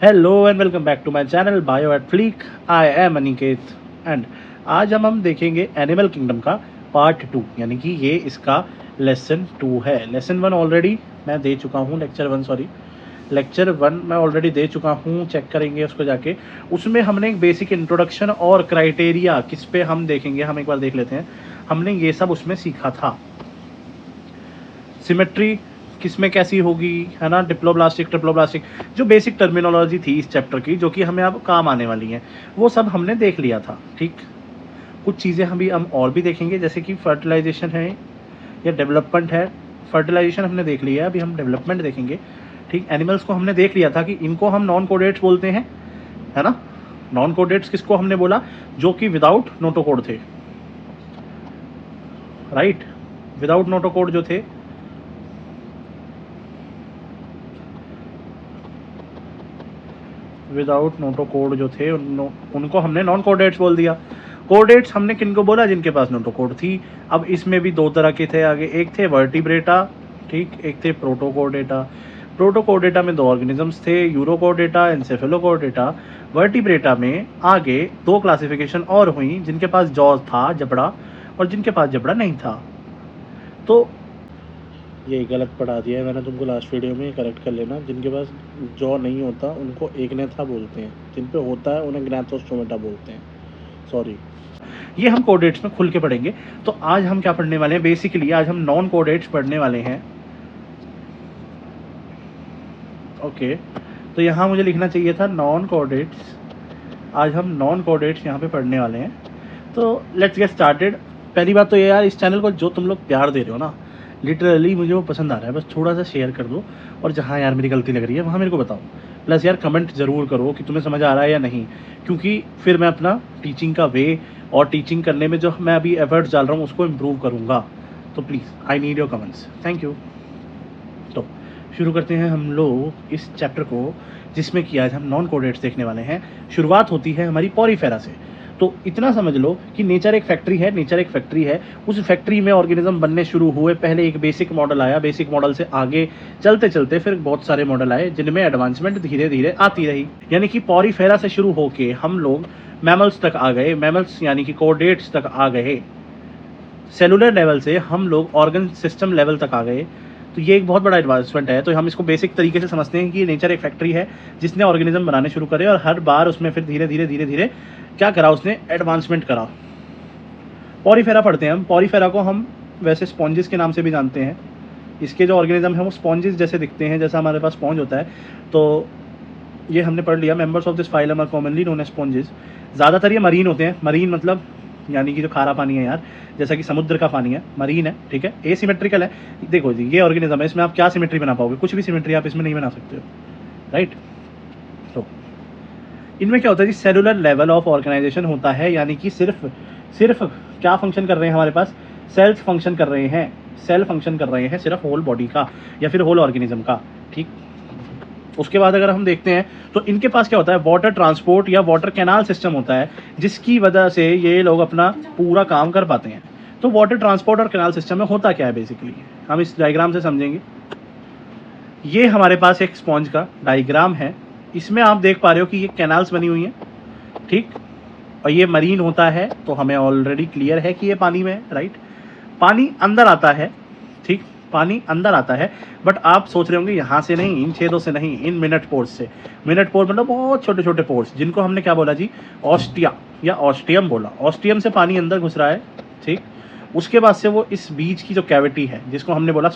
Hello and welcome back to my channel bio at fleek. I am Aniket and आज हम देखेंगे animal kingdom का part 2, यानी कि ये इसका लेसन 2 है। लेसन 1 ऑलरेडी मैं दे चुका हूँ, लेक्चर 1 मैं ऑलरेडी दे चुका हूँ, चेक करेंगे उसको जाके। उसमें हमने एक बेसिक इंट्रोडक्शन और क्राइटेरिया किस पे हम देखेंगे, हम एक बार देख लेते हैं। हमने ये सब उसमें सीखा था। सिमेट्री किसमें कैसी होगी, है ना, डिप्लोब्लास्टिक ट्रिप्लोब्लास्टिक, जो बेसिक टर्मिनोलॉजी थी इस चैप्टर की, जो कि हमें अब काम आने वाली है, वो सब हमने देख लिया था। ठीक, कुछ चीज़ें हम और भी देखेंगे, जैसे कि फर्टिलाइजेशन है या डेवलपमेंट है। फर्टिलाइजेशन हमने देख लिया है, अभी हम डेवलपमेंट देखेंगे। ठीक, एनिमल्स को हमने देख लिया था कि इनको हम नॉन कोडेट्स बोलते हैं, है ना। नॉन कोडेट्स किसको हमने बोला, जो कि विदाउट नोटोकोड थे, राइट। विदाउट नोटोकोड जो थे, विदाउट नोटोकोड जो थे उनको हमने नॉन कोडेट्स बोल दिया। कोडेट्स हमने किनको बोला, जिनके पास नोटोकोड थी। अब इसमें भी दो तरह के थे आगे, एक थे वर्टिब्रेटा, ठीक, एक थे प्रोटोकोडेटा। प्रोटोकोडेटा में दो ऑर्गेनिजम्स थे, यूरोकोडेटा, एंसेफेलोकोडेटा। वर्टिब्रेटा में आगे दो क्लासिफिकेशन और हुई, जिनके पास जॉज था, जबड़ा, और जिनके पास जबड़ा नहीं था। तो ये गलत पढ़ा दिया है मैंने तुमको लास्ट वीडियो में, करेक्ट कर लेना। जिनके पास जॉ नहीं होता उनको एकनेथा बोलते हैं, जिन पे होता है उन्हें ग्नैथोस्टोमेटा बोलते हैं। सॉरी, ये हम कोडेट्स में खुल के पढ़ेंगे। तो आज हम क्या पढ़ने वाले हैं, बेसिकली आज हम नॉन कोडेट्स पढ़ने वाले हैं। ओके, तो यहाँ मुझे लिखना चाहिए था नॉन कोडेट्स। आज हम नॉन कोडेट्स यहाँ पे पढ़ने वाले हैं। तो लेट्स गेट स्टार्टेड। पहली बात तो ये यार, इस चैनल को जो तुम लोग प्यार दे रहे हो ना, लिटरली मुझे वो पसंद आ रहा है। बस थोड़ा सा शेयर कर दो, और जहाँ यार मेरी गलती लग रही है वहाँ मेरे को बताओ। प्लस यार कमेंट ज़रूर करो कि तुम्हें समझ आ रहा है या नहीं, क्योंकि फिर मैं अपना टीचिंग का वे और टीचिंग करने में जो मैं अभी एफर्ट्स डाल रहा हूँ उसको इम्प्रूव करूँगा। तो please I need your comments, thank you. तो शुरू करते हैं हम लोग इस चैप्टर को, जिसमें कि आज हम नॉन कोडेट्स देखने वाले हैं। शुरुआत होती है हमारी पॉरीफेरा से। तो इतना समझ लो कि नेचर एक फैक्ट्री है, उस फैक्ट्री में ऑर्गेनिज्म बनने शुरू हुए। पहले एक बेसिक मॉडल आया, बेसिक मॉडल से आगे चलते चलते फिर बहुत सारे मॉडल आए, जिनमें एडवांसमेंट धीरे धीरे आती रही। यानी कि पॉरीफेरा से शुरू होके हम लोग मैमल्स तक आ गए, मैमल्स यानी कि कोडेट्स तक आ गए। सेलुलर लेवल से हम लोग ऑर्गन सिस्टम लेवल तक आ गए। तो ये एक बहुत बड़ा एडवांसमेंट है। तो हम इसको बेसिक तरीके से समझते हैं कि नेचर एक फैक्ट्री है जिसने ऑर्गेनिज्म बनाने शुरू करे, और हर बार उसमें फिर धीरे धीरे क्या करा, उसने एडवांसमेंट करा। पॉरीफेरा पढ़ते हैं हम। पॉरीफेरा को हम वैसे स्पॉन्जेस के नाम से भी जानते हैं। इसके जो ऑर्गेनिज्म हैं वो स्पॉन्जेस जैसे दिखते हैं, जैसा हमारे पास स्पॉन्ज होता है। तो ये हमने पढ़ लिया, members of this phylum are commonly known as sponges. ज़्यादातर ये मरीन होते हैं। मरीन मतलब यानी कि जो खारा पानी है यार, जैसा कि समुद्र का पानी है, मरीन है, ठीक है। एसिमेट्रिकल है। देखो जी, ये ऑर्गेनिज्म है, इसमें आप क्या सिमेट्री बना पाओगे, कुछ भी सिमेट्री आप इसमें नहीं बना सकते हो, राइट। तो इनमें क्या होता है जी, सेलुलर लेवल ऑफ ऑर्गेनाइजेशन होता है, यानी कि सिर्फ क्या फंक्शन कर रहे हैं हमारे पास, सेल्स फंक्शन कर रहे हैं, सेल फंक्शन कर रहे हैं सिर्फ होल बॉडी का या फिर होल ऑर्गेनिज्म का, ठीक। उसके बाद अगर हम देखते हैं तो इनके पास क्या होता है, वाटर ट्रांसपोर्ट या वाटर कैनाल सिस्टम होता है, जिसकी वजह से ये लोग अपना पूरा काम कर पाते हैं। तो वाटर ट्रांसपोर्ट और कैनाल सिस्टम में होता क्या है बेसिकली, हम इस डायग्राम से समझेंगे। ये हमारे पास एक स्पॉन्ज का डायग्राम है। इसमें आप देख पा रहे हो कि ये कैनाल्स बनी हुई हैं, ठीक। और ये मरीन होता है, तो हमें ऑलरेडी क्लियर है कि ये पानी में है, राइट। पानी अंदर आता है, ठीक, पानी अंदर आता है। बट आप सोच रहे होंगे यहाँ से नहीं, इन छेदों से नहीं, इन मिनट पोर्स से। मिनट पोर मतलब बहुत छोटे छोटे पोर्स, जिनको हमने क्या बोला जी, ऑस्टिया या ऑस्टियम बोला। ऑस्टियम से पानी अंदर घुस रहा है, ठीक। उसके बाद से वो इस बीच की जो कैविटी है, जिसको हमने बोला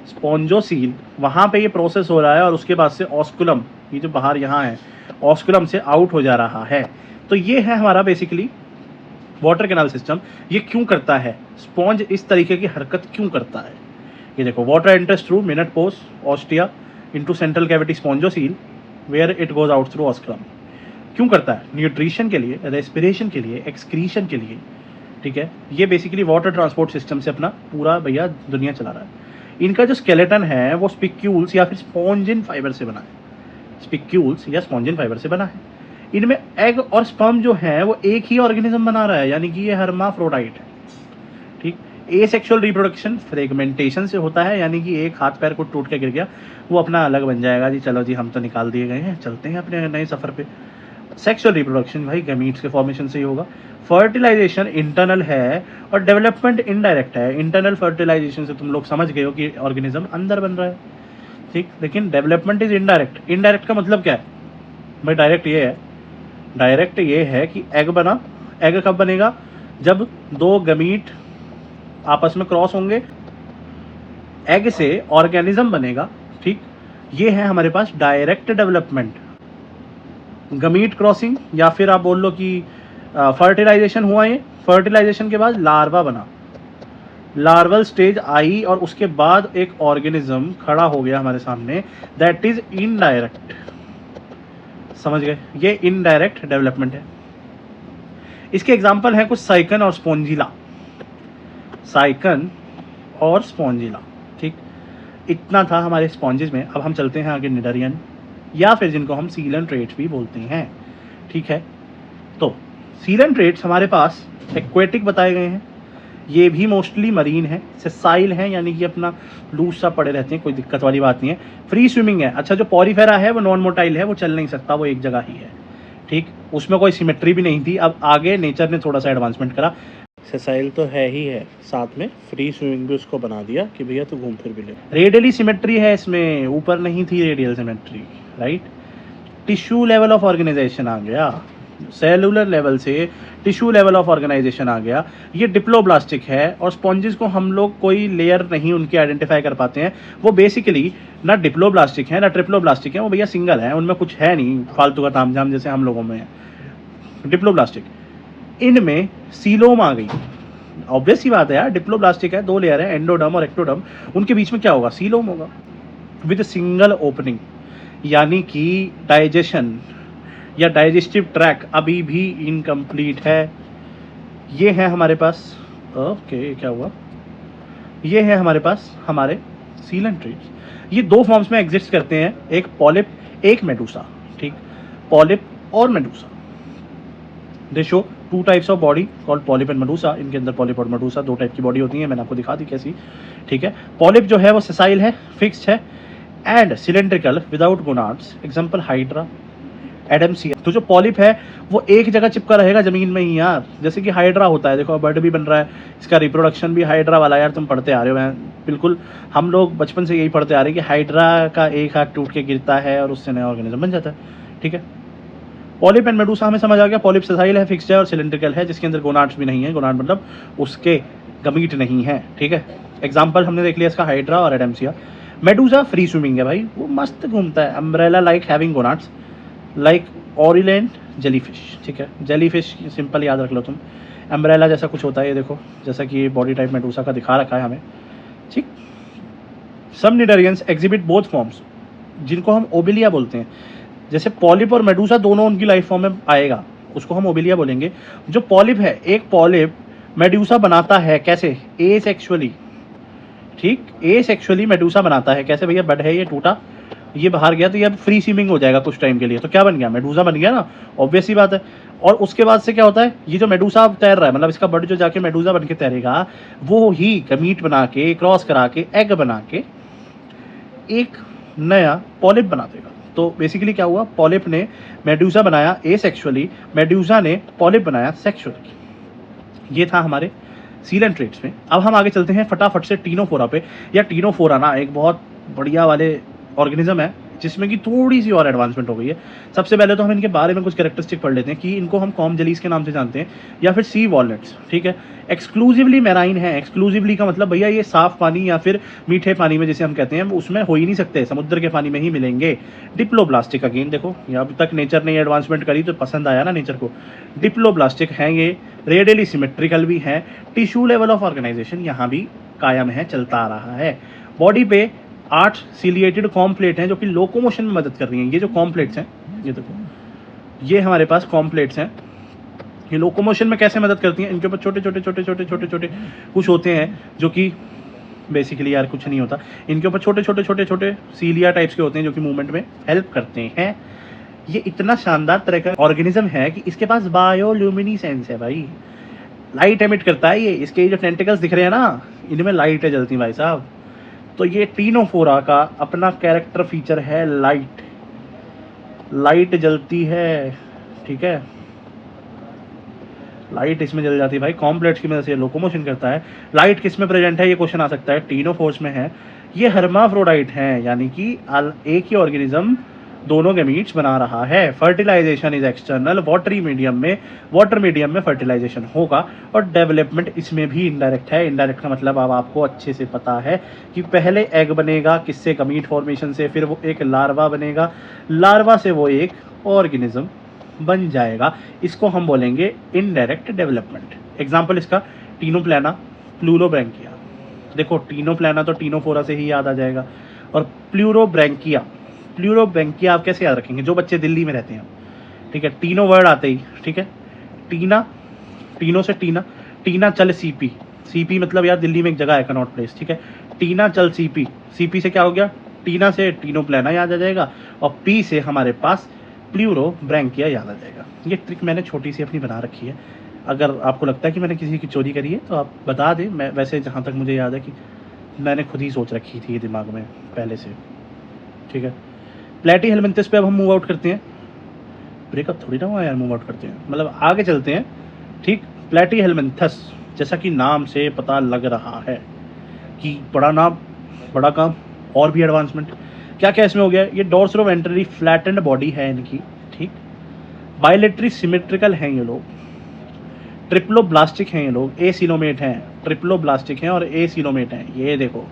स्पॉन्जोसील, वहाँ पे ये प्रोसेस हो रहा है, और उसके बाद से ऑस्कुलम, ये जो बाहर यहाँ है, ऑस्कुलम से आउट हो जा रहा है। तो ये है हमारा बेसिकली वाटर कैनाल सिस्टम। ये क्यों करता है, स्पॉन्ज इस तरीके की हरकत क्यों करता है, ये देखो। Water enters through minute pores ostia into central cavity spongocoel, where it goes out through osculum. क्यों करता है, न्यूट्रिशन के लिए, रेस्पिरेशन के लिए, एक्सक्रीशन के लिए, ठीक है। ये बेसिकली वाटर ट्रांसपोर्ट सिस्टम से अपना पूरा भैया दुनिया चला रहा है। इनका जो स्केलेटन है वो स्पिक्यूल्स या फिर स्पॉन्जिन फाइबर से बना है, स्पिक्यूल्स या स्पॉन्जिन फाइबर से बना है। इनमें एग और स्पर्म जो है वो एक ही ऑर्गेनिज्म बना रहा है, यानी कि ये हर्माफ्रोडाइट है, ठीक। एसेक्सुअल रिप्रोडक्शन फ्रेगमेंटेशन से होता है, यानी कि एक हाथ पैर को टूट के गिर गया, वो अपना अलग बन जाएगा जी, चलो जी हम तो निकाल दिए गए हैं, चलते हैं अपने नए सफ़र पे। सेक्सुअल रिप्रोडक्शन भाई गमीट्स के फॉर्मेशन से ही होगा। फर्टिलाइजेशन इंटरनल है और डेवलपमेंट इनडायरेक्ट है। इंटरनल फर्टिलाइजेशन से तुम लोग समझ गए हो कि ऑर्गेनिज्म अंदर बन रहा है, ठीक, लेकिन डेवलपमेंट इज इनडायरेक्ट। इनडायरेक्ट का मतलब क्या है भाई? डायरेक्ट ये है, डायरेक्ट ये है कि एग बना। एग कब बनेगा? जब दो गमीट आपस में क्रॉस होंगे, एग से ऑर्गेनिज्म बनेगा, ठीक। ये है हमारे पास डायरेक्ट डेवलपमेंट। गमीट क्रॉसिंग या फिर आप बोल लो कि फर्टिलाइजेशन हुआ, ये फर्टिलाइजेशन के बाद लार्वा बना, लार्वल स्टेज आई और उसके बाद एक ऑर्गेनिज्म खड़ा हो गया हमारे सामने, दैट इज इनडायरेक्ट। समझ गए? ये इनडायरेक्ट डेवलपमेंट है। इसके एग्जांपल हैं कुछ साइकन और स्पॉन्जिला। साइकन और स्पॉन्जिला, ठीक। इतना था हमारे स्पॉन्जेस में। अब हम चलते हैं आगे निडरियन, या फिर जिनको हम सीलन ट्रेट्स भी बोलते हैं, ठीक है। तो सीलन ट्रेट्स हमारे पास एक्वेटिक बताए गए हैं, ये भी मोस्टली मरीन है। सेसाइल है, यानी कि अपना लूज सा पड़े रहते हैं, कोई दिक्कत वाली बात नहीं है। फ्री स्विमिंग है। अच्छा, जो पॉरीफेरा है वो नॉन मोटाइल है, वो चल नहीं सकता, वो एक जगह ही है, ठीक। उसमें कोई सिमेट्री भी नहीं थी। अब आगे नेचर ने थोड़ा सा एडवांसमेंट करा। सेसाइल तो है ही है, साथ में फ्री स्विमिंग भी उसको बना दिया कि भैया तू घूम फिर भी ले। रेडियली सिमेट्री है इसमें, ऊपर नहीं थी radial symmetry, right. Tissue level of organisation आ गया, सेलुलर लेवल से टिश्यू लेवल ऑफ ऑर्गेनाइजेशन आ गया। ये डिप्लोब्लास्टिक है और स्पॉन्जेस को हम लोग कोई लेयर नहीं उनके आइडेंटिफाई कर पाते हैं। वो बेसिकली ना डिप्लोब्लास्टिक है ना ट्रिप्लोब्लास्टिक है, वो भैया सिंगल है, उनमें कुछ है नहीं फालतू का तामझाम जैसे हम लोगों में है। डिप्लोब्लास्टिक, इनमें सीलोम आ गई। ऑब्वियस सी बात है यार, डिप्लोब्लास्टिक है, दो लेयर है, एंडोडर्म और एक्टोडर्म, उनके बीच में क्या होगा? सीलोम होगा विद सिंगल ओपनिंग, यानी कि डाइजेशन या डाइजेस्टिव ट्रैक अभी भी इनकम्प्लीट है। ये है हमारे पास, ओके क्या हुआ, ये है हमारे पास हमारे सीलन ट्रेट्स। ये दो फॉर्म्स में एग्जिस्ट करते हैं, एक पॉलिप एक मेडूसा, ठीक। पॉलिप और Medusa, they show two types of body called polyp and Medusa. इनके अंदर पॉलिप और मेडूसा दो टाइप की बॉडी होती है, मैंने आपको दिखा दी कैसी, ठीक है। पॉलिप जो है वो सेसाइल है, फिक्स्ड है and cylindrical without gonads. Example hydra, Adamsia. तो जो पॉलिप है वो एक जगह चिपका रहेगा जमीन में ही यार, जैसे कि हाइड्रा होता है। देखो बर्ड भी बन रहा है, इसका रिप्रोडक्शन भी हाइड्रा वाला यार, तुम पढ़ते आ रहे हो, बिल्कुल हम लोग बचपन से यही पढ़ते आ रहे हैं कि हाइड्रा का एक हाथ टूट के गिरता है और उससे नया ऑर्गेनिज्म बन जाता है, ठीक है। पॉलिप एंड मेडूसा हमें समझ आ गया। पॉलिप सेसाइल है, फिक्स्ड है और सिलेंड्रिकल है, जिसके अंदर गोनाड्स भी नहीं है। गोनाड मतलब उसके गमीट नहीं है, ठीक है। एग्जाम्पल हमने देख लिया इसका, हाइड्रा और एडम्सिया। मेडूसा फ्री स्विमिंग है भाई, वो मस्त घूमता है, umbrella like having gonads like ऑरिलेंट जेलीफिश, ठीक है। जेलीफिश सिंपल याद रख लो तुम, अम्ब्रेला जैसा कुछ होता है, ये देखो जैसा कि बॉडी टाइप मेडूसा का दिखा रखा है हमें, ठीक। सम निडरियंस एग्जिबिट बोथ फॉर्म्स, जिनको हम ओबिलिया बोलते हैं। जैसे पॉलिप और मेडूसा दोनों उनकी लाइफ फॉर्म में आएगा, उसको हम ओबिलिया बोलेंगे। जो पॉलिप है, एक पॉलिप मेडूसा बनाता है कैसे? एसेक्सुअली, ठीक। एसेक्सुअली मेडूसा बनाता है कैसे भैया? बड है ये, टूटा, ये बाहर गया तो ये अब फ्री स्विमिंग हो जाएगा कुछ टाइम के लिए, तो क्या बन गया? मेडूसा बन गया ना, ऑब्वियस ही बात है। और उसके बाद से क्या होता है, ये जो मेडूसा तैर रहा है, मतलब इसका बड जो जाके मेडूसा बन के तैरेगा, वो ही गमीट बना के क्रॉस करा के एग बना के एक नया पॉलिप बना देगा। तो बेसिकली क्या हुआ, पॉलिप ने मेडूसा बनाया एसेक्सुअली, मेडूसा ने पॉलिप बनाया सेक्सुअली। ये था हमारे सीलन ट्रेट्स में। अब हम आगे चलते हैं फटाफट से टीनोफोरा पे। या टीनोफोरा ना एक बहुत बढ़िया वाले ऑर्गेनिज्म है जिसमें कि थोड़ी सी और एडवांसमेंट हो गई है। सबसे पहले तो हम इनके बारे में कुछ कैरेक्टरिस्टिक पढ़ लेते हैं कि इनको हम कॉम जेलीज के नाम से जानते हैं या फिर सी वॉलनट्स, ठीक है। एक्सक्लूसिवली मैराइन है। एक्सक्लूसिवली का मतलब भैया ये साफ पानी या फिर मीठे पानी में जिसे हम कहते हैं उसमें हो ही नहीं सकते, समुद्र के पानी में ही मिलेंगे। डिप्लोब्लास्टिक, अगेन देखो अब तक नेचर ने एडवांसमेंट करी तो पसंद आया ना नेचर को। डिप्लोब्लास्टिक हैं ये, रेडियली सिमेट्रिकल भी हैं, टिश्यू लेवल ऑफ ऑर्गेनाइजेशन यहाँ भी कायम है, चलता आ रहा है। बॉडी पे 8 सिलिएटेड कॉम्प्लेट हैं जो कि लोकोमोशन में मदद कर रही हैं। ये जो कॉम्प्लेट्स हैं, ये देखो, ये हमारे पास कॉम्प्लेट्स हैं, ये लोकोमोशन में कैसे मदद करती हैं? इनके ऊपर छोटे छोटे छोटे छोटे छोटे छोटे कुछ होते हैं जो कि बेसिकली यार कुछ नहीं होता, इनके ऊपर छोटे छोटे छोटे छोटे सीलिया टाइप्स के होते हैं जो कि मूवमेंट में हेल्प करते हैं। ये इतना शानदार तरह का ऑर्गेनिज्म है कि इसके पास बायोल्यूमिनेसेंस है भाई। लाइट एमिट करता है ये, इसके जो टेंटिकल्स दिख रहे हैं ना, इनमें लाइट है जलती भाई साहब। तो ये टीनोफोरा का अपना कैरेक्टर फीचर है लाइट, लाइट जलती है, ठीक है, लाइट इसमें जल जाती है भाई, कॉम्प्लेक्स की मदद से लोकोमोशन करता है। लाइट किस में प्रेजेंट है ये क्वेश्चन आ सकता है, टीनोफोर्स में है। ये हर्माफ्रोडाइट हैं, यानी कि एक ही ऑर्गेनिज्म दोनों गैमीट्स बना रहा है। Fertilisation is external, water medium में फर्टिलाइजेशन होगा, और डेवलपमेंट इसमें भी इनडायरेक्ट है। इनडायरेक्ट का मतलब अब आपको अच्छे से पता है कि पहले एग बनेगा किससे, गमीट फॉर्मेशन से, फिर वो एक लार्वा बनेगा, लार्वा से वो एक ऑर्गेनिज्म बन जाएगा। इसको हम बोलेंगे इनडायरेक्ट डेवलपमेंट। एग्जाम्पल इसका टीनोप्लाना, प्लूरोब्रैंकिया। देखो टीनोप्लाना तो टीनोफोरा से ही याद आ जाएगा, और प्लूरोब्रैंकिया, प्लूरोब्रैंकिया आप कैसे याद रखेंगे, जो बच्चे दिल्ली में रहते हैं, ठीक है, टीनो वर्ड आते ही, ठीक है, टीना, टीनो से टीना, टीना चल सीपी, सीपी मतलब यार दिल्ली में एक जगह है कनॉट प्लेस, ठीक है, टीना चल सीपी, सीपी से क्या हो गया, टीना से टीनोप्लाना याद आ जाएगा, और पी से हमारे पास प्लूरोब्रैंकिया याद आ जाएगा। ये ट्रिक मैंने छोटी सी अपनी बना रखी है, अगर आपको लगता है कि मैंने किसी की चोरी करी है तो आप बता दें। मैं वैसे जहाँ तक मुझे याद है कि मैंने खुद ही सोच रखी थी ये दिमाग में पहले से, ठीक है। प्लेटी हेलमिंथस पे अब हम मूव आउट करते हैं, ब्रेकअप थोड़ी ना हुआ यार, मूव आउट करते हैं मतलब आगे चलते हैं, ठीक। प्लेटी हेलमिंथस, जैसा कि नाम से पता लग रहा है कि बड़ा नाम बड़ा काम और भी एडवांसमेंट। क्या क्या इसमें हो गया, ये डोर्सोवेंट्रली फ्लैटेंड बॉडी है इनकी, ठीक। बायलेटरी सिमेट्रिकल हैं ये लोग, ट्रिप्लोब्लास्टिक हैं ये लोग, एसिलोमेट हैं, ट्रिप्लोब्लास्टिक हैं और एसिलोमेट हैं। ये देखो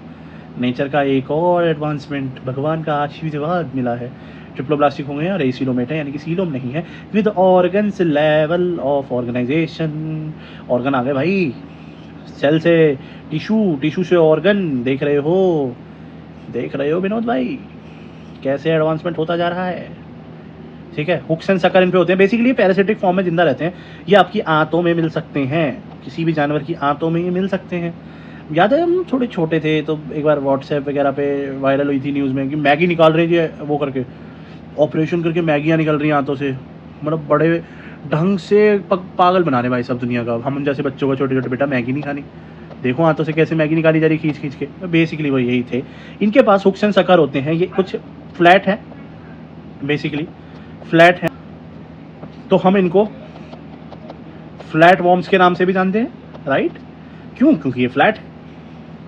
नेचर का एक और एडवांसमेंट, भगवान का आशीर्वाद मिला है। ट्रिप्लोब्लास्टिक हो गए हैं और एसिलोमेट है, यानी कि सीलोम नहीं है। With organs level of organisation, organ आ गए भाई, सेल से टिश्यू, टिश्यू से ऑर्गन, देख रहे हो विनोद भाई कैसे एडवांसमेंट होता जा रहा है, ठीक है। हुक्स एंड सकर इन पे होते हैं, बेसिकली पैरासिटिक फॉर्म में जिंदा रहते हैं। ये आपकी आंतों में मिल सकते हैं, किसी भी जानवर की आंतों में ये मिल सकते हैं। याद है हम थोड़े छोटे थे तो एक बार व्हाट्सएप वगैरह पे वायरल हुई थी न्यूज़ में कि मैगी निकाल रही है, वो करके ऑपरेशन करके मैगियाँ निकल रही हैं आंतों से, मतलब बड़े ढंग से पागल बना रहे भाई सब दुनिया का। हम जैसे बच्चों का छोटे छोटे, बेटा मैगी नहीं खानी, देखो हाथों से कैसे मैगी निकाली जा रही खींच खींच के। बेसिकली वो यही थे, इनके पास हुक्स एंड सकर होते हैं। ये कुछ फ्लैट है, बेसिकली फ्लैट है, तो हम इनको फ्लैट वॉर्म्स के नाम से भी जानते हैं, राइट। क्यों, क्योंकि ये फ्लैट है,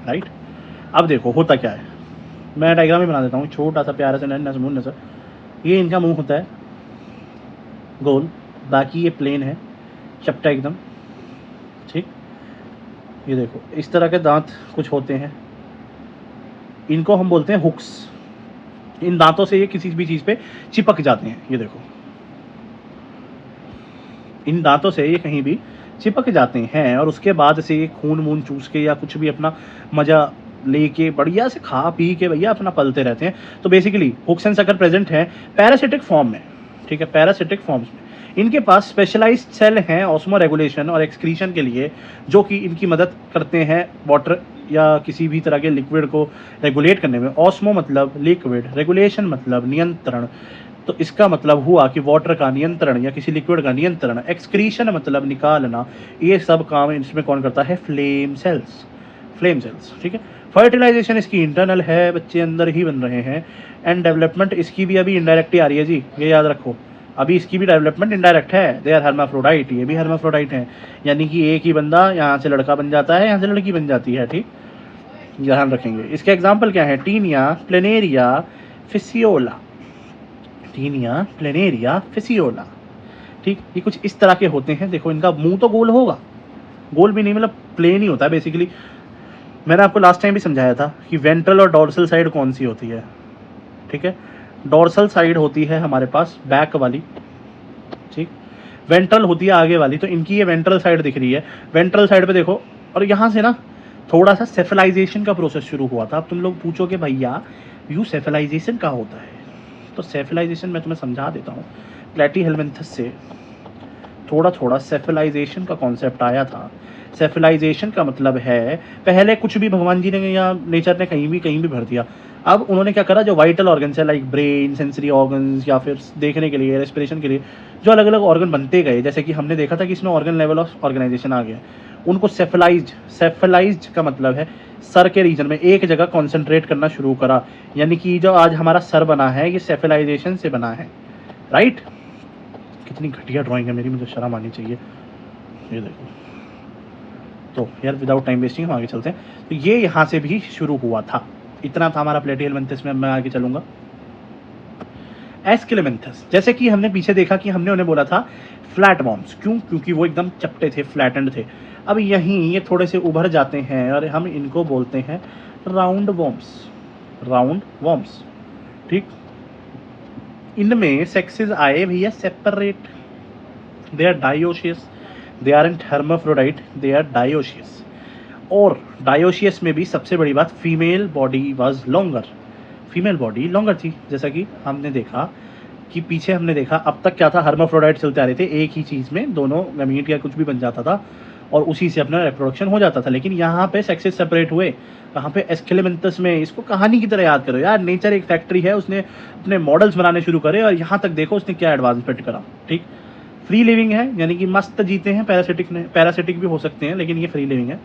राइट। अब देखो होता क्या है, मैं डायग्राम ही बना देता हूँ, छोटा सा प्यारा सा नन्हा सा मुन्ना सा। ये इनका मुंह होता है गोल, बाकी ये प्लेन है, चपटा एकदम, ठीक। ये देखो इस तरह के दांत कुछ होते हैं, इनको हम बोलते हैं हुक्स। इन दांतों से ये किसी भी चीज़ पे चिपक जाते हैं, ये देखो इन दांतों से ये कहीं भी चिपक जाते हैं, और उसके बाद से ये खून वून चूस के या कुछ भी अपना मजा लेके बढ़िया से खा पी के भैया अपना पलते रहते हैं। तो basically hooks and sucker present है पैरासिटिक फॉर्म में, ठीक है, पैरासिटिक फॉर्म्स में। इनके पास स्पेशलाइज्ड सेल हैं ऑस्मो रेगुलेशन और एक्सक्रीशन के लिए, जो कि इनकी मदद करते हैं वाटर या किसी भी तरह के लिक्विड को रेगुलेट करने में। ऑस्मो मतलब लिक्विड, रेगुलेशन मतलब नियंत्रण, तो इसका मतलब हुआ कि वाटर का नियंत्रण या किसी लिक्विड का नियंत्रण। एक्सक्रीशन मतलब निकालना, ये सब काम इसमें कौन करता है, फ्लेम सेल्स, फ्लेम सेल्स, ठीक है। फर्टिलाइजेशन इसकी इंटरनल है, बच्चे अंदर ही बन रहे हैं, एंड डेवलपमेंट इसकी भी अभी इनडायरेक्ट ही आ रही है जी, ये याद रखो, अभी इसकी भी डेवलपमेंट इनडायरेक्ट है। दे आर हर्माफ्रोडाइट, ये भी हर्माफ्रोडाइट हैं, यानी कि एक ही बंदा यहाँ से लड़का बन जाता है, यहाँ से लड़की बन जाती है, ठीक, ध्यान रखेंगे। इसके एग्जाम्पल क्या है, टीनिया, प्लेनेरिया, फिसियोला, टीनिया, प्लेनेरिया, फिसियोला, ठीक। ये कुछ इस तरह के होते हैं। देखो इनका मुंह तो गोल होगा, गोल भी नहीं मतलब प्लेन ही होता है बेसिकली। मैंने आपको लास्ट टाइम भी समझाया था कि वेंट्रल और डोर्सल साइड कौन सी होती है, ठीक है। डोर्सल साइड होती है हमारे पास बैक वाली, ठीक, वेंट्रल होती है आगे वाली। तो इनकी ये वेंट्रल साइड दिख रही है, वेंट्रल साइड पे देखो, और यहाँ से ना थोड़ा सा सेफलाइजेशन का प्रोसेस शुरू हुआ था। अब तुम लोग पूछोगे भैया यू सेफलाइजेशन क्या होता है, तो सेफलाइजेशन मैं तुम्हें समझा देता हूँ। प्लेटी हेलमिंथस से थोड़ा थोड़ा सेफलाइजेशन का कॉन्सेप्ट आया था। सेफलाइजेशन का मतलब है पहले कुछ भी भगवान जी ने या नेचर ने कहीं भी भर दिया। अब उन्होंने क्या करा, जो वाइटल ऑर्गन्स है लाइक ब्रेन, सेंसरी ऑर्गन्स या फिर देखने के लिए, रेस्पिरेशन के लिए जो अलग अलग ऑर्गन बनते गए, जैसे कि हमने देखा था कि इसमें ऑर्गन लेवल ऑफ ऑर्गेनाइजेशन आ गया, उनको सेफलाइज्ड का मतलब है सर के रीजन में एक जगह कॉन्सेंट्रेट करना शुरू करा। यानी कि जो आज हमारा सर बना है ये सेफलाइजेशन से बना है, राइट। कितनी घटिया ड्राइंग है मेरी, मुझे शर्म आनी चाहिए। ये देखो, तो यार विदाउट टाइम वेस्टिंग हम आगे चलते हैं। तो ये यहाँ से भी शुरू हुआ था। इतना था हमारा प्लेटिहेलमिन्थस में। मैं आगे चलूंगा एस्केलेमेंथस। जैसे कि हमने पीछे देखा कि हमने उन्हें बोला था फ्लैट वॉर्म्स, क्यों? क्योंकि वो एकदम चपटे थे, फ्लैटेंड थे। अब यहीं ये थोड़े से उभर जाते हैं और हम इनको बोलते हैं राउंड वॉर्म्स। राउंड वॉर्म्स, ठीक। इनमें सेक्सेस आए भैया separate, they are dioecious, they are and hermaphrodite, they are dioecious. और डायोशियस में भी सबसे बड़ी बात, female body was longer, female body longer थी। जैसा कि हमने देखा कि पीछे हमने देखा अब तक क्या था, हर्माफ्रोडाइट चलते आ रहे थे, एक ही चीज़ में दोनों गमीट या कुछ भी बन जाता था और उसी से अपना रिप्रोडक्शन हो जाता था। लेकिन यहाँ पे सेक्सेस सेपरेट हुए, कहाँ पे, एस्केलेमेंथस में। इसको कहानी की तरह याद करो यार, नेचर एक फैक्ट्री है, उसने अपने मॉडल्स बनाने शुरू करे और यहाँ तक देखो उसने क्या एडवांसमेंट करा, ठीक। फ्री लिविंग है, यानी कि मस्त जीते हैं। पैरासिटिक भी हो सकते हैं, लेकिन ये फ्री लिविंग है,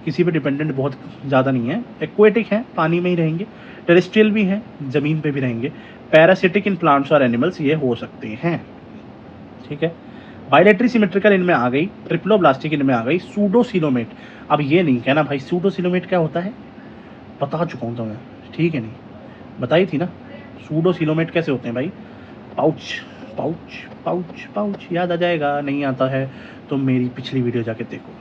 किसी पे डिपेंडेंट बहुत ज़्यादा नहीं है। एक्वेटिक है, पानी में ही रहेंगे। टेरेस्ट्रियल भी हैं, ज़मीन पे भी रहेंगे। पैरासिटिक इन प्लांट्स और एनिमल्स ये हो सकते हैं, ठीक है। बायलेटरी सिमेट्रिकल इनमें आ गई, ट्रिप्लोब्लास्टिक इनमें आ गई। सूडोसिलोमेट, अब ये नहीं कहना भाई सूडोसिलोमेट क्या होता है, बता चुका हूँ तो मैं, ठीक है, नहीं बताई थी ना। सूडोसिलोमेट कैसे होते हैं भाई, पाउच पाउच पाउच पाउच, याद आ जाएगा। नहीं आता है तो मेरी पिछली वीडियो जाके देखो।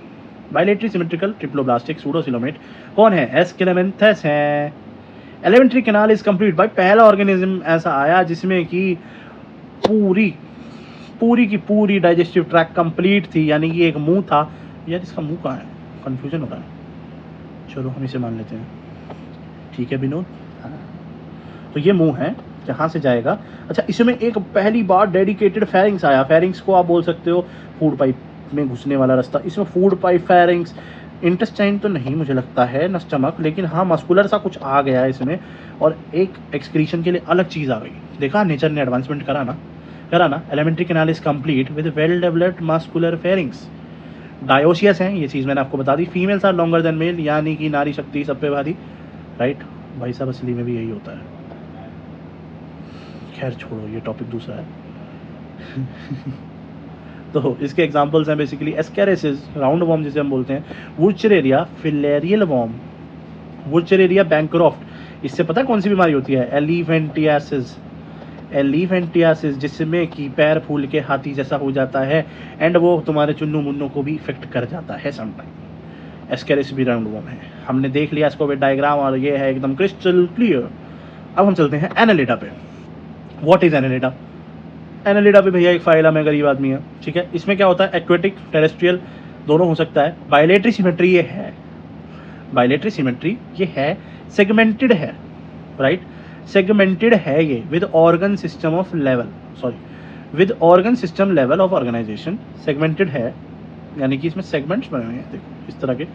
बायलेटरी सिमेट्रिकल ट्रिप्लोब्लास्टिक सूडोसिलोमेट कौन है, एस्केलेमेंथस है। एलिमेंट्री कैनाल इज कंप्लीट भाई, पहला ऑर्गेनिज्म ऐसा आया जिसमें कि पूरी की पूरी डाइजेस्टिव ट्रैक कंप्लीट थी। यानी कि एक मुंह था, यार इसका मुंह कहाँ है, कंफ्यूजन हो रहा है। चलो हम इसे मान लेते हैं, ठीक है विनोद। हाँ, तो ये मुंह है, जहाँ से जाएगा। अच्छा, इसमें एक पहली बार डेडिकेटेड फेरिंग्स आया। फेरिंग्स को आप बोल सकते हो फूड पाइप में घुसने वाला रास्ता। इसमें फूड पाइप, फेरिंग्स, इंटेस्टाइन तो नहीं मुझे लगता है, न स्टमक, लेकिन हाँ मस्कुलर सा कुछ आ गया है इसमें। और एक एक्सक्रीशन के लिए अलग चीज़ आ गई। देखा नेचर ने एडवांसमेंट करा ना। Alimentary canal is complete with well developed muscular pharynx. Dioecious हैं, ये चीज़ मैंने आपको बता दी। Females are longer than male, यानी कि नारी शक्ति सब पे भारी, राइट। भाई साहब असली में भी यही होता है। खैर छोड़ो, ये टॉपिक दूसरा है। तो इसके एग्जांपल्स हैं बेसिकली एस्केरेसिस, राउंड वॉर्म जिसे हम बोलते हैं, Wuchereria, filarial worm, Wuchereria bancrofti. इससे पता है कौन सी बीमारी होती है, एलिफेंटियासिस, जिसमें कि पैर फूल के हाथी जैसा हो जाता है एंड वो तुम्हारे चुन्नू मुन्नू को भी इफेक्ट कर जाता है समटाइम। एस्केरेसिस भी राउंड वॉर्म है, हमने देख लिया इसको भी डायग्राम, और ये है एकदम क्रिस्टल क्लियर। अब हम चलते हैं एनालिडा पे। What is Annelida? एनालिडा भी भैया एक फाइलम है, गरीब आदमी है, ठीक है। इसमें क्या होता है, एक्वेटिक, टेरेस्ट्रियल दोनों हो सकता है। बायलेटरी सिमेट्री ये है, बायलेटरी सिमेट्री ये है, सेगमेंटेड है, राइट। सेगमेंटेड है ये with organ system of level, with organ system level of organisation. Segmented है, यानी कि इसमें सेगमेंट्स बने हुए हैं, देखो इस तरह के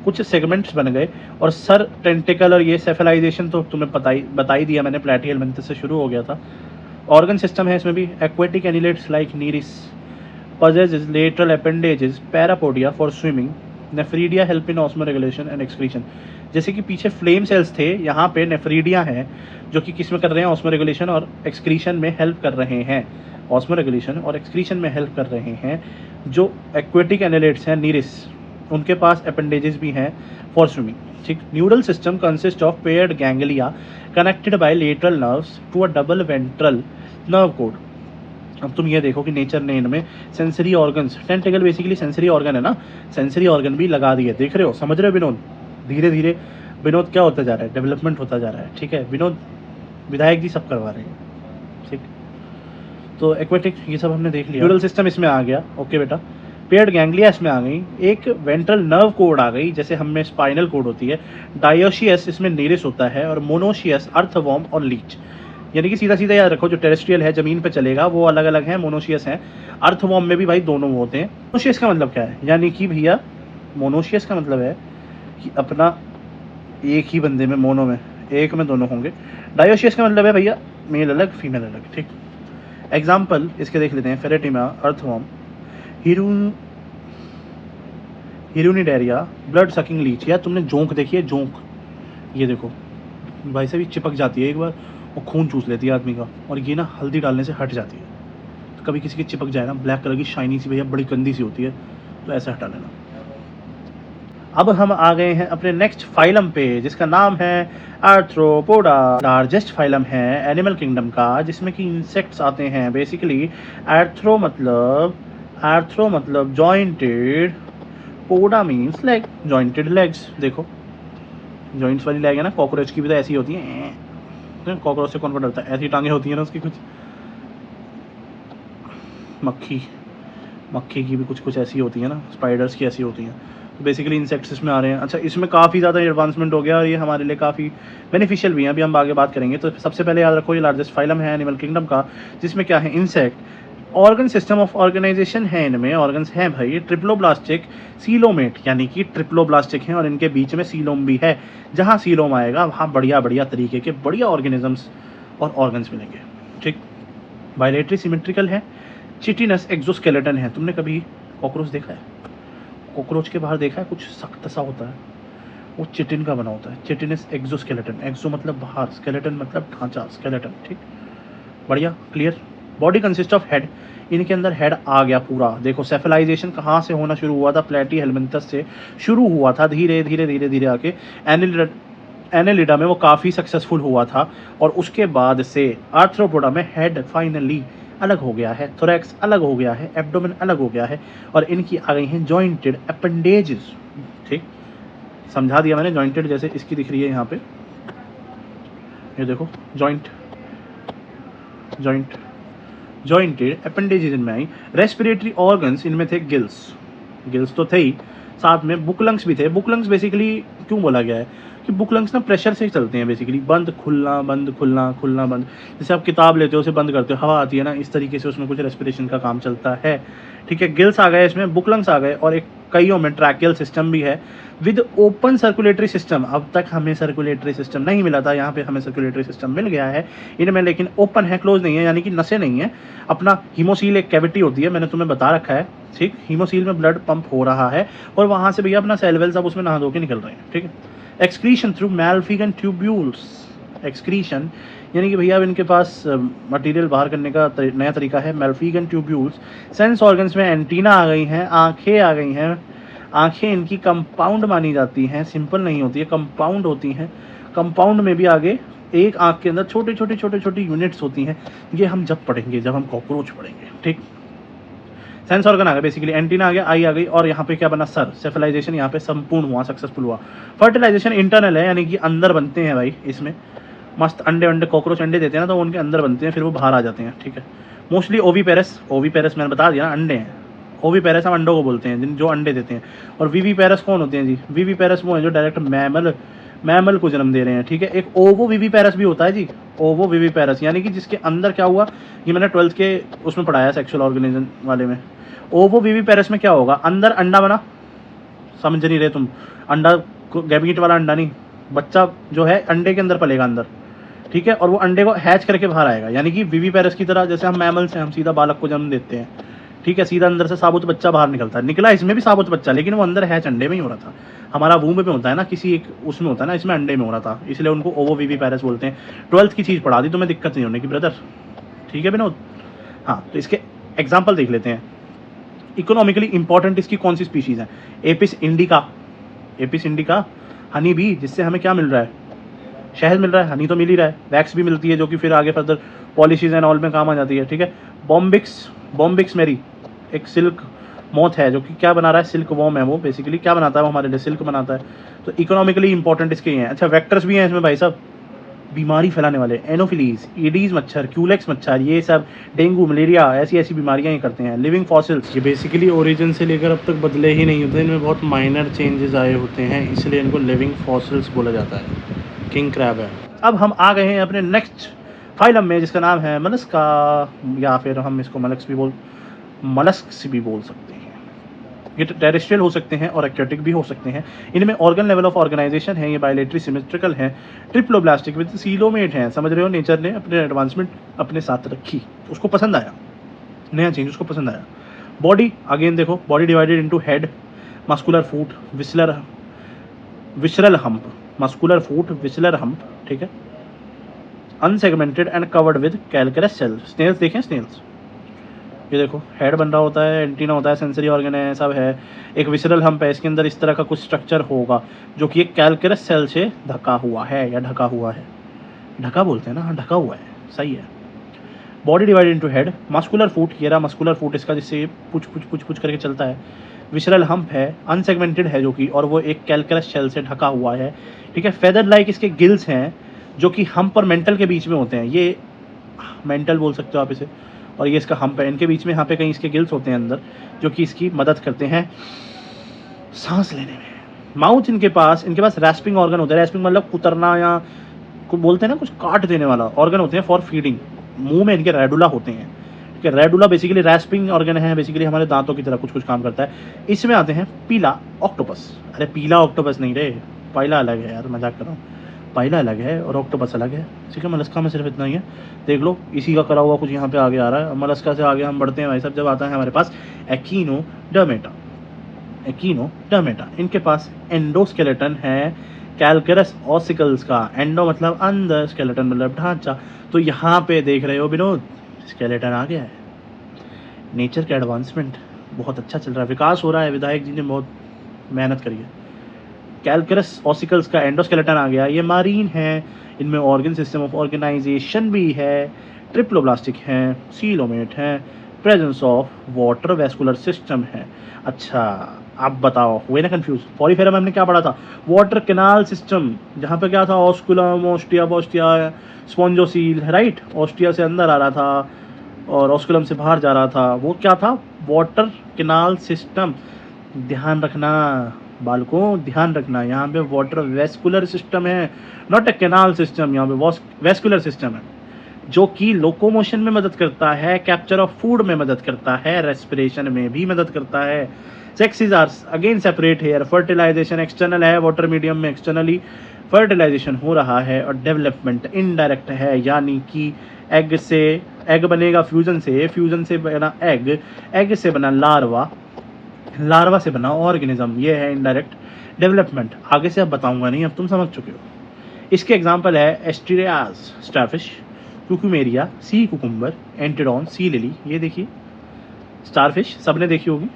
कुछ सेगमेंट्स बन गए। और सर, टेंटिकल और ये सेफलाइजेशन तो तुम्हें बता ही दिया मैंने, प्लेटिहेलमिन्थस से शुरू हो गया था। ऑर्गन सिस्टम है इसमें भी, एक्वेटिक एनिलेट्स लाइक नीरिस, पजेज, lateral appendages, parapodia for swimming, nephridia help in osmoregulation and excretion. जैसे कि पीछे फ्लेम सेल्स थे, यहाँ पे नेफ्रीडिया हैं जो कि किस में कर रहे हैं, ऑस्मो रेगुलेशन और एक्सक्रीशन में हेल्प कर रहे हैं। ऑस्मो रेगुलेशन और एक्सक्रीशन में हेल्प कर रहे हैं। जो एक्वेटिक एनिलेट्स हैं, नीरिस, उनके पास अपेंडेजेस भी हैं फॉर स्विमिंग, ठीक। Neural system consist of paired ganglia connected by lateral nerves to a double ventral nerve cord. अब तुम ये देखो कि नेचर ने इनमें sensory organs, tentacle basically sensory organ है ना, सेंसरी ऑर्गन भी लगा दिए। देख रहे हो, समझ रहे हो विनोद? धीरे धीरे विनोद क्या होता जा रहा है, डेवलपमेंट होता जा रहा है, ठीक है। विनोद विधायक जी सब करवा रहे हैं, ठीक। तो एक्वेटिक ये सब हमने देख लिया। न्यूरल सिस्टम इसमें आ गया, ओके बेटा। पेयर्ड गैंग्लिया इसमें आ गई, एक वेंट्रल नर्व कोड आ गई, जैसे हमें स्पाइनल कोड होती है। डायोशियस इसमें नीरिस होता है, और मोनोशियस अर्थवॉर्म और लीच। यानी कि सीधा सीधा याद रखो, जो टेरेस्ट्रियल है जमीन पे चलेगा वो अलग अलग है, मोनोशियस है। अर्थवॉर्म में भी भाई दोनों होते हैं। मोनोशियस का मतलब क्या है, यानी कि भैया मोनोशियस का मतलब है कि अपना एक ही बंदे में, मोनो में, एक में दोनों होंगे। डायोशियस का मतलब है भैया मेल अलग फीमेल अलग, ठीक। एग्जाम्पल इसके देख लेते हैं। Pheretima, earthworm, Hirudinaria, blood sucking leech. या तुमने जोंक देखी है? जोंक, ये देखो भाई से भी चिपक जाती है एक बार और खून चूस लेती है आदमी का, और ये ना हल्दी डालने से हट जाती है। तो कभी किसी की चिपक जाए ना, ब्लैक कलर की शाइनी सी भैया, बड़ी गंदी सी होती है, तो ऐसे हटा लेना। अब हम आ गए हैं अपने नेक्स्ट फाइलम पे, जिसका नाम है आर्थ्रोपोडा। लार्जेस्ट फाइलम है एनिमल किंगडम का, जिसमें कि इंसेक्ट्स आते हैं बेसिकली। आर्थ्रो मतलब जॉइंटेड, पोडा मीन्स लेग, जॉइंटेड लेग्स। देखो जॉइंट्स वाली लेग है ना, कॉकरोच की भी तो ऐसी होती है। कॉकरोच से कौन डरता है? ऐसी टांगे होती है ना उसकी कुछ। मक्खी की भी कुछ ऐसी होती है ना, स्पाइडर्स की ऐसी होती हैं। तो बेसिकली इंसेक्ट्स इसमें आ रहे हैं। अच्छा, इसमें काफ़ी ज़्यादा एडवांसमेंट हो गया और ये हमारे लिए काफ़ी बेनिफिशियल भी है, अभी हम आगे बात करेंगे। तो सबसे पहले याद रखो, ये लार्जेस्ट फाइलम है एनिमल किंगडम का, जिसमें क्या है, insect. Organ system of organisation है इनमें, ऑर्गन्स हैं भाई। ट्रिप्लोब्लास्टिक, सीलोमेट, यानी कि ट्रिप्लोब्लास्टिक हैं और इनके बीच में सीलोम भी है। जहाँ सीलोम आएगा वहाँ बढ़िया बढ़िया तरीके के बढ़िया ऑर्गेनिजम्स और ऑर्गन्स मिलेंगे, ठीक। बायलेटरी सिमेट्रिकल है। चिटिनस एक्सोस्केलेटन है। तुमने कभी कॉकरोच देखा है? कॉकरोच के बाहर देखा है कुछ सख्त सा होता है, वो चिटिन का बना होता है। चिटिनस एक्सोस्केलेटन, एक्सो मतलब बाहर, स्केलेटन मतलब ढांचा, स्केलेटन, ठीक। बढ़िया, clear. Body consist of head, इनके अंदर हेड आ गया पूरा। देखो सेफलाइजेशन कहाँ से होना शुरू हुआ था? प्लेटी हेलमिंथस से शुरू हुआ था, धीरे धीरे धीरे धीरे आके एनेलिडा में वो काफ़ी सक्सेसफुल हुआ था, और उसके बाद से आर्थ्रोपोडा में हेड फाइनली अलग हो गया है, थोरैक्स अलग हो गया है, एब्डोमेन अलग हो गया है, और इनकी आ गई हैं जॉइंटेड अपेंडेजेस, ठीक। समझा दिया मैंने। जॉइंटेड जैसे इसकी दिख रही है यहाँ पे, ये देखो जॉइंटेड अपेंडेजेस इनमें आई। रेस्पिरेटरी ऑर्गन्स इनमें थे, गिल्स तो थे ही, साथ में बुकलंग्स भी थे। बुकलंग्स बेसिकली क्यों बोला गया है कि बुकलंग्स ना प्रेशर से चलते हैं बेसिकली, बंद खुलना बंद खुलना खुलना बंद। जैसे आप किताब लेते हो, उसे बंद करते हो, हवा आती है ना, इस तरीके से उसमें कुछ रेस्पिरेशन का काम चलता है, ठीक है। गिल्स आ गए इसमें, बुकलंग्स आ गए, और एक कईयों में ट्रैकियल सिस्टम भी है विद ओपन सर्कुलेटरी सिस्टम। अब तक हमें सर्कुलेटरी सिस्टम नहीं मिला था, यहाँ पे हमें सर्कुलेटरी सिस्टम मिल गया है इनमें, लेकिन ओपन है, क्लोज नहीं है, यानी कि नसें नहीं है। अपना हीमोसील एक कैविटी होती है, मैंने तुम्हें बता रखा है, ठीक। हीमोसील में ब्लड पंप हो रहा है और वहाँ से भैया अपना सेल वेल्स अब उसमें नहा धो के निकल रहे हैं, ठीक है। एक्सक्रीशन थ्रू मैल्फिगन ट्यूब्यूल्स, एक्सक्रीशन यानी कि भैया अब इनके पास मटेरियल बाहर करने का नया तरीका है, मैल्फिगन ट्यूब्यूल्स। सेंस ऑर्गन्स में एंटीना आ गई हैं, आंखें आ गई हैं। आंखें इनकी कंपाउंड मानी जाती हैं, सिंपल नहीं होती है, कंपाउंड होती हैं। कंपाउंड में भी आगे एक आंख के अंदर छोटे छोटे यूनिट्स होती हैं। ये हम जब पढ़ेंगे, जब हम कॉकरोच पढ़ेंगे, ठीक। सेंस ऑर्गन आ गया बेसिकली, एंटीना आ गया, आई आ गई, और यहाँ पे क्या बना, सर। सेफलाइजेशन यहाँ पे संपूर्ण हुआ, सक्सेसफुल हुआ। फर्टिलाइजेशन इंटरनल है, यानी कि अंदर बनते हैं भाई इसमें। मस्त अंडे कॉकरोच अंडे देते हैं ना, तो उनके अंदर बनते हैं, फिर वो बाहर आ जाते हैं, ठीक है। मोस्टली ओवीपेरस मैंने बता दिया ना, अंडे हैं। ओवीपेरस हम अंडों को बोलते हैं, जिन जो अंडे देते हैं। और वीवीपेरस कौन होते हैं जी? वीवीपेरस वो हैं जो डायरेक्ट मैमल को जन्म दे रहे हैं, ठीक है। एक ओवो वीवीपेरस भी होता है जी, ओवो वीवीपेरस, यानी कि जिसके अंदर क्या हुआ, ये मैंने 12th के उसमें पढ़ाया, सेक्सुअल ऑर्गेनिज्म वाले में। ओवो वीवीपेरस में क्या होगा, अंदर अंडा बना, समझ नहीं रहे तुम, अंडा गैमीट वाला अंडा नहीं, बच्चा जो है अंडे के अंदर पलेगा अंदर, ठीक है। और वो अंडे को हैच करके बाहर आएगा, यानी कि वीवीपेरस की तरह, जैसे हम मैमल्स हैं, हम सीधा बालक को जन्म देते हैं, ठीक है, सीधा अंदर से साबुत बच्चा बाहर निकलता है। निकला इसमें भी साबुत बच्चा, लेकिन वो अंदर हैच अंडे में ही हो रहा था। हमारा वूम्ब में होता है ना, किसी एक उसमें होता है ना, इसमें अंडे में हो रहा था, इसलिए उनको ओवो वीवीपेरस बोलते हैं। 12th की चीज़ पढ़ा दी, तुम्हें दिक्कत नहीं होने की ब्रदर, ठीक है विनोद। हाँ, तो इसके एग्जाम्पल देख लेते हैं। इकोनॉमिकली इंपॉर्टेंट इसकी कौन सी स्पीशीज़ है? एपिस इंडिका, हनी बी, जिससे हमें क्या मिल रहा है, शहद मिल रहा है, हनी तो मिल ही रहा है, वैक्स भी मिलती है, जो कि फिर आगे फर्दर पॉलिशीज एंड ऑल में काम आ जाती है, ठीक है। बॉम्बिक्स मेरी एक सिल्क मॉथ है, जो कि क्या बना रहा है, सिल्क वॉर्म है वो, बेसिकली क्या बनाता है वो, हमारे लिए सिल्क बनाता है। तो इकोनॉमिकली इंपॉर्टेंट इसके हैं। अच्छा, वेक्टर्स भी हैं इसमें भाई साहब, बीमारी फैलाने वाले, एनोफिलीज, ईडीज मच्छर, क्यूलेक्स मच्छर, ये सब डेंगू मलेरिया ऐसी बीमारियां ही करते हैं। लिविंग फॉसिल्स, ये बेसिकली ओरिजिन से लेकर अब तक बदले ही नहीं होते, इनमें बहुत माइनर चेंजेस आए होते हैं, इसलिए इनको लिविंग फॉसिल्स बोला जाता है। किंग क्रैब है। अब हम आ गए हैं अपने नेक्स्ट फाइलम में, जिसका नाम है मलस्का, या फिर हम इसको मलस्क भी बोल सकते हैं। ये टेरेस्ट्रियल हो सकते हैं और एक्वेटिक भी हो सकते हैं। इनमें ऑर्गन लेवल ऑफ ऑर्गेनाइजेशन है, ये बायलेटरी सिमेट्रिकल है, ट्रिप्लोब्लास्टिक विद सीलोमेट हैं। समझ रहे हो, नेचर ने अपने एडवांसमेंट अपने साथ रखी, उसको पसंद आया, नया चेंज उसको पसंद आया। बॉडी अगेन देखो, body divided into head, muscular foot, visceral hump, muscular foot, visceral hump, ठीक है। Unsegmented and covered with calcareous shell. Snails देखें, स्नेल्स ये देखो, हेड बन रहा होता है, एंटीना होता है, सेंसरी ऑर्गन है, सब है। एक विसरल हम्प है, इसके अंदर इस तरह का कुछ स्ट्रक्चर होगा जो कि एक कैलकुलस सेल से ढका हुआ है, या ढका हुआ है, ढका बोलते हैं ना, हाँ ढका हुआ है, सही है। Body divided into head, muscular foot, ये रहा मस्कुलर फूट इसका, जिससे पुछ पुछ पुछ पुछ करके चलता है। विसरल हम्प है, अनसेगमेंटेड है जो कि, और वो एक कैलकुलस शेल से ढका हुआ है, ठीक है। फेदर लाइक इसके गिल्स हैं जो कि हम्प और मेंटल के बीच में होते हैं, ये मेंटल बोल सकते हो आप इसे, और ये इसका हम्प है, इनके बीच में यहाँ पे कहीं इसके गिल्स होते हैं अंदर, जो कि इसकी मदद करते हैं सांस लेने में। माउथ इनके पास रैस्पिंग ऑर्गन होता है, रैस्पिंग मतलब कुतरना, या कुछ बोलते हैं ना, कुछ काट देने वाला ऑर्गन होते हैं फॉर फीडिंग। मुंह में इनके रेडुला होते हैं, ठीक है। रेडुला बेसिकली रैस्पिंग ऑर्गन है, बेसिकली हमारे दांतों की तरह कुछ कुछ काम करता है। इसमें आते हैं पीला ऑक्टोपस, अरे पीला ऑक्टोपस नहीं रे, पाइला अलग है यार, मजाक कर रहा हूँ, पाइला अलग है और ऑक्टोपस अलग है, ठीक है। मलस्का में सिर्फ इतना ही है, देख लो इसी का करा हुआ कुछ यहाँ पे आगे आ रहा है। मलस्का से आगे हम बढ़ते हैं भाई साहब, जब आता है हमारे पास एकिनोडर्मेटा। एकिनोडर्मेटा इनके पास एंडोस्केलेटन है कैलकुलस ऑसिकल्स का, एंडो मतलब अंदर, स्केलेटन मतलब ढांचा। तो यहाँ पे देख रहे हो विनोद, स्केलेटन आ गया है। नेचर का एडवांसमेंट बहुत अच्छा चल रहा है, विकास हो रहा है, विधायक जी ने बहुत मेहनत करी है। कैलकुलस ऑसिकल्स का एंडोस्केलेटन आ गया, ये मारीन है, इनमें ऑर्गन सिस्टम ऑफ ऑर्गेनाइजेशन भी है, ट्रिप्लोब्लास्टिक हैं, सीलोमेट हैं, presence of water vascular system है। अच्छा आप बताओ, हुए ना कंफ्यूज? पॉलीफेरा में हमने क्या पढ़ा था? वाटर कैनाल सिस्टम, जहाँ पे क्या था, ऑस्कुलम, ऑस्टिया, पोस्टिया, स्पॉन्जोसील, राइट। ऑस्टिया से अंदर आ रहा था और ऑस्कुलम से बाहर जा रहा था, वो क्या था? Water canal system. ध्यान रखना बालकों, ध्यान रखना, यहाँ पे वाटर वेस्कुलर सिस्टम है, नॉट ए कैनाल सिस्टम। यहाँ पे वेस्कुलर सिस्टम है जो कि लोकोमोशन में मदद करता है, कैप्चर ऑफ फूड में मदद करता है, रेस्पिरेशन में भी मदद करता है। Sexes are again separate here, fertilisation external है, वाटर मीडियम में एक्सटर्नली फर्टिलाइजेशन हो रहा है, और डेवलपमेंट इनडायरेक्ट है, यानी कि एग से एग बनेगा, फ्यूजन से बना एग, एग से बना लार्वा, लार्वा से बना ऑर्गेनिज्म, ये है इनडायरेक्ट डेवलपमेंट। आगे से अब बताऊंगा नहीं, अब तुम समझ चुके हो। इसके एग्जांपल है Asterias starfish, Cucumaria, sea cucumber, Antedon, sea lily. ये देखिए स्टारफिश सबने देखी होगी,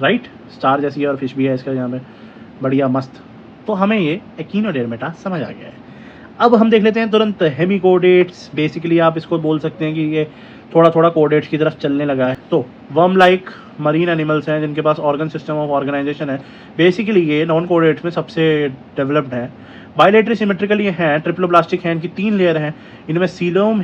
राइट। स्टार जैसी है और फिश भी है इसका यहाँ पे, बढ़िया मस्त। तो हमें ये एकिनोडर्मेटा समझ आ गया है। अब हम देख लेते हैं तुरंत हेमिकोडेट्स। बेसिकली आप इसको बोल सकते हैं कि ये थोड़ा थोड़ा कोडेट्स की तरफ चलने लगा है। तो वर्म लाइक मरीन एनिमल्स हैं जिनके पास ऑर्गन सिस्टम ऑफ ऑर्गेनाइजेशन है। बेसिकली ये नॉन कोडेट्स में सबसे डेवलप्ड है। बायलेटरी सिमेट्रिकल ये हैं, ट्रिप्लोब्लास्टिक हैं, इनकी 3 लेयर हैं। इनमें सीलोम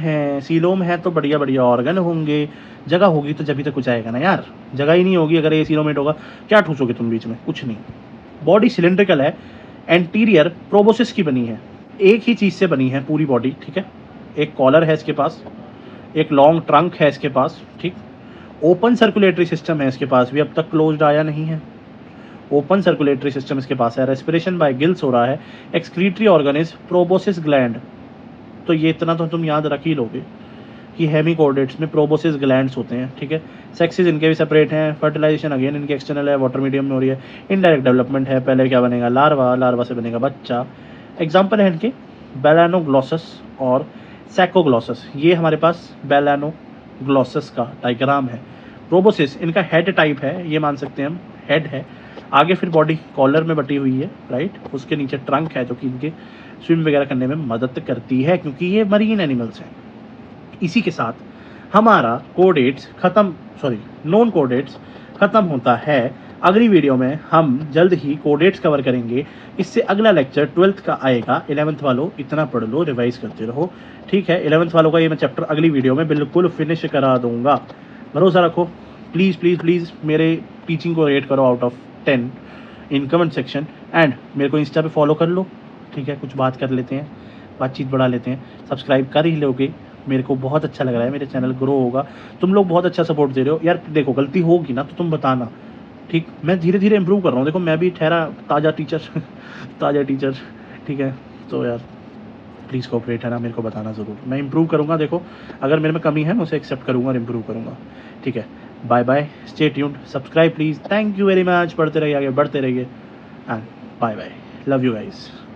है तो बढ़िया बढ़िया ऑर्गन होंगे। जगह होगी तो जब तक कुछ आएगा ना यार, जगह ही नहीं होगी अगर ये सीलोमेट होगा, क्या ठूसोगे तुम बीच में? कुछ नहीं। बॉडी सिलेंड्रिकल है, एंटीरियर प्रोबोसिस की बनी है, एक ही चीज़ से बनी है पूरी बॉडी, ठीक है। एक कॉलर है इसके पास, एक लॉन्ग ट्रंक है इसके पास, ठीक। ओपन सर्कुलेटरी सिस्टम है इसके पास, भी अब तक क्लोज्ड आया नहीं है। ओपन सर्कुलेटरी सिस्टम इसके पास है, रेस्पिरेशन बाय गिल्स हो रहा है। Excretory organ is proboscis gland. तो ये इतना तो तुम याद रख ही लोगे कि हेमिकोडेट्स में प्रोबोसिस ग्लैंड्स होते हैं, ठीक है। सेक्सेस इनके भी सेपरेट हैं। फर्टिलाइजेशन अगेन इनके एक्सटर्नल है, वाटर मीडियम में हो रही है। इनडायरेक्ट डेवलपमेंट है, पहले क्या बनेगा? लार्वा, लार्वा से बनेगा बच्चा। एग्जाम्पल है इनके बेलानोग्लोसस और सैकोग्लोसस। ये हमारे पास बेलानोग्लोसस का डायग्राम है। प्रोबोसिस इनका हेड टाइप है, ये मान सकते हैं हम, हेड है। आगे फिर बॉडी कॉलर में बटी हुई है, राइट। उसके नीचे ट्रंक है जो कि इनके स्विम वगैरह करने में मदद करती है, क्योंकि ये मरीन एनिमल्स हैं। इसी के साथ हमारा कोडेट्स खत्म, नॉन कोडेट्स खत्म होता है। अगली वीडियो में हम जल्द ही कोडेट्स कवर करेंगे। इससे अगला लेक्चर 12th का आएगा। 11th वालों इतना पढ़ लो, रिवाइज करते रहो, ठीक है। 11th वालों का ये मैं चैप्टर अगली वीडियो में बिल्कुल फिनिश करा दूंगा, भरोसा रखो। प्लीज़ प्लीज़ प्लीज़ मेरे टीचिंग को रेट करो out of 10 in comment section, and मेरे को इंस्टा पे फॉलो कर लो, ठीक है। कुछ बात कर लेते हैं, बातचीत बढ़ा लेते हैं। सब्सक्राइब कर ही लोगे मेरे को बहुत अच्छा लग रहा है, मेरे चैनल ग्रो होगा, तुम लोग बहुत अच्छा सपोर्ट दे रहे हो यार। देखो गलती होगी ना तो तुम बताना, ठीक। मैं धीरे धीरे इम्प्रूव कर रहा हूँ, देखो मैं भी ठहरा ताज़ा टीचर ताज़ा टीचर, ठीक है। तो यार प्लीज़ कोऑपरेट, है ना, मेरे को बताना ज़रूर, मैं इम्प्रूव करूँगा। देखो अगर मेरे में कमी है मैं उसे एक्सेप्ट करूँगा और इम्प्रूव करूँगा, ठीक है। Bye bye, stay tuned, subscribe please, thank you very much, पढ़ते रहिए, आगे बढ़ते रहिए, and bye bye, love you guys.